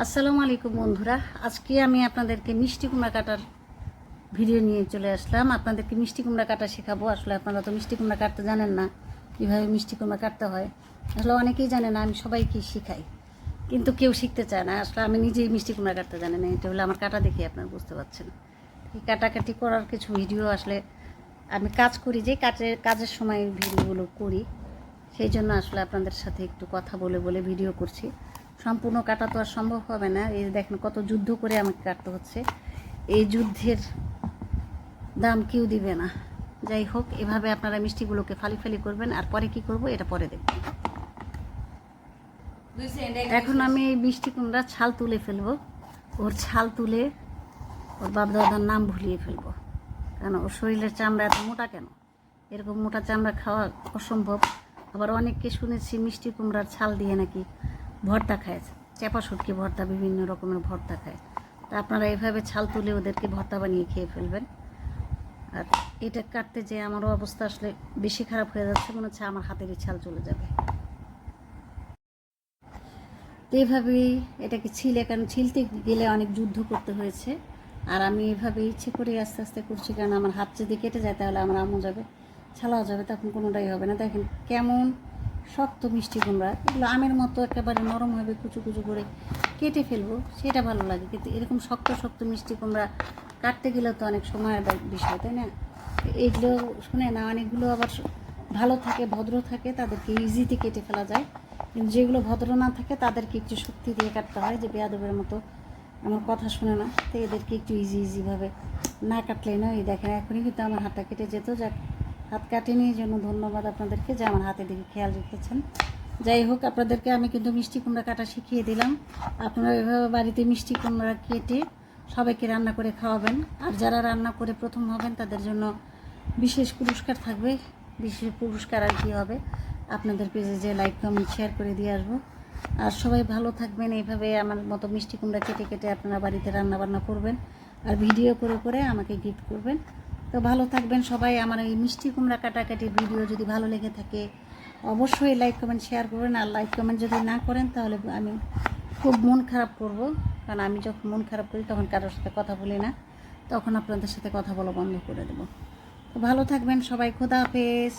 আসসালামু আলাইকুম বন্ধুরা, আজকে আমি আপনাদেরকে মিষ্টি কুমড়া কাটার ভিডিও নিয়ে চলে আসলাম। আপনাদেরকে মিষ্টি কুমড়া কাটা শেখাবো। আসলে আপনারা তো মিষ্টি কুমড়া কাটতে জানেন না, কীভাবে মিষ্টি কুমড়া কাটতে হয়। আসলে অনেকেই জানে না, আমি সবাইকে শেখাই, কিন্তু কেউ শিখতে চায় না। আসলে আমি নিজেই মিষ্টি কুমড়া কাটতে জানি না, এটা হলো আমার কাটা দেখে আপনারা বুঝতে পারছেন। এই কাটাকাটি করার কিছু ভিডিও আসলে আমি কাজ করি, যে কাজের সময় ভিডিওগুলো করি, সেই জন্য আসলে আপনাদের সাথে একটু কথা বলে বলে ভিডিও করছি। সম্পূর্ণ কাটা তো আর সম্ভব হবে না। এই দেখেন কত যুদ্ধ করে আমাকে কাটতে হচ্ছে, এই যুদ্ধের দাম কেউ দিবে না। যাই হোক, এভাবে আপনারা মিষ্টিগুলোকে ফালি ফালি করবেন, আর পরে কি করব এটা পরে দেখবেন। এখন আমি এই মিষ্টি কুমড়া ছাল তুলে ফেলবো। ওর ছাল তুলে ওর বাপ দাদার নাম ভুলিয়ে ফেলবো, কেন ওর শরীরের চামড়া এত মোটা কেন? এরকম মোটা চামড়া খাওয়া অসম্ভব। আবার অনেককে শুনেছি মিষ্টি কুমড়ার ছাল দিয়ে নাকি ভর্তা খায়, চাপা শুটকি ভর্তা, বিভিন্ন রকমের ভর্তা খায়। তা আপনারা এভাবে ছাল তুলে ওদেরকে ভর্তা বানিয়ে খেয়ে ফেলবেন। আর এটা কাটতে যে আমারও অবস্থা আসলে বেশি খারাপ হয়ে যাচ্ছে, মনে হচ্ছে আমার হাতেরই ছাল চলে যাবে। তো এইভাবেই এটাকে কারণ ছিলতে গেলে অনেক যুদ্ধ করতে হয়েছে। আর আমি এভাবে ইচ্ছে করে আস্তে আস্তে করছি, কারণ আমার হাত যদি কেটে যায় তাহলে আমার আম্মু যাবে, ছালাও যাবে, তখন কোনোটাই হবে না। দেখেন কেমন শক্ত মিষ্টি কুমড়া, এগুলো আমের মতো একেবারে নরম হবে, কুচু কুচু করে কেটে ফেলবো, সেটা ভালো লাগে। কিন্তু এরকম শক্ত শক্ত মিষ্টি কুমড়া কাটতে গেলেও তো অনেক সময়ের বিষয়, তাই না? এইগুলো শুনে না, অনেকগুলো আবার ভালো থাকে, ভদ্র থাকে, তাদেরকে ইজিতে কেটে ফেলা যায়। কিন্তু যেগুলো ভদ্র না থাকে তাদেরকে একটু শক্তি দিয়ে কাটতে হয়, যে বেয়াদবের মতো আমার কথা শুনে না, তো এদেরকে একটু ইজিভাবে না কাটলেই না। এই দেখেন এখনই কিন্তু আমার হাতটা কেটে যেত। যাক, হাত কাটেনি, এই জন্য ধন্যবাদ আপনাদেরকে যে আমার হাতের দিকে খেয়াল রেখেছেন। যাই হোক, আপনাদেরকে আমি কিন্তু মিষ্টি কুমড়া কাটা শিখিয়ে দিলাম। আপনারা এভাবে বাড়িতে মিষ্টি কুমড়া কেটে সবাইকে রান্না করে খাওয়াবেন। আর যারা রান্না করে প্রথম হবেন তাদের জন্য বিশেষ পুরস্কার থাকবে। বিশেষ পুরস্কার আর কি হবে, আপনাদের পেজে যে লাইক কমেন্ট শেয়ার করে দিয়ে আসবো। আর সবাই ভালো থাকবেন। এইভাবে আমার মতো মিষ্টি কুমড়া কেটে কেটে আপনারা বাড়িতে রান্না বান্না করবেন, আর ভিডিও করে করে আমাকে গিফট করবেন। তো ভালো থাকবেন সবাই। আমার এই মিষ্টি কুমড়া কাটাকাটি ভিডিও যদি ভালো লেগে থাকে অবশ্যই লাইক কমেন্ট শেয়ার করবেন। আর লাইক কমেন্ট যদি না করেন তাহলে আমি খুব মন খারাপ করব, কারণ আমি যখন মন খারাপ করি তখন কারোর সাথে কথা বলি না, তখন আপনাদের সাথে কথা বলা বন্ধ করে দেবো। তো ভালো থাকবেন সবাই, খোদা হাফেজ।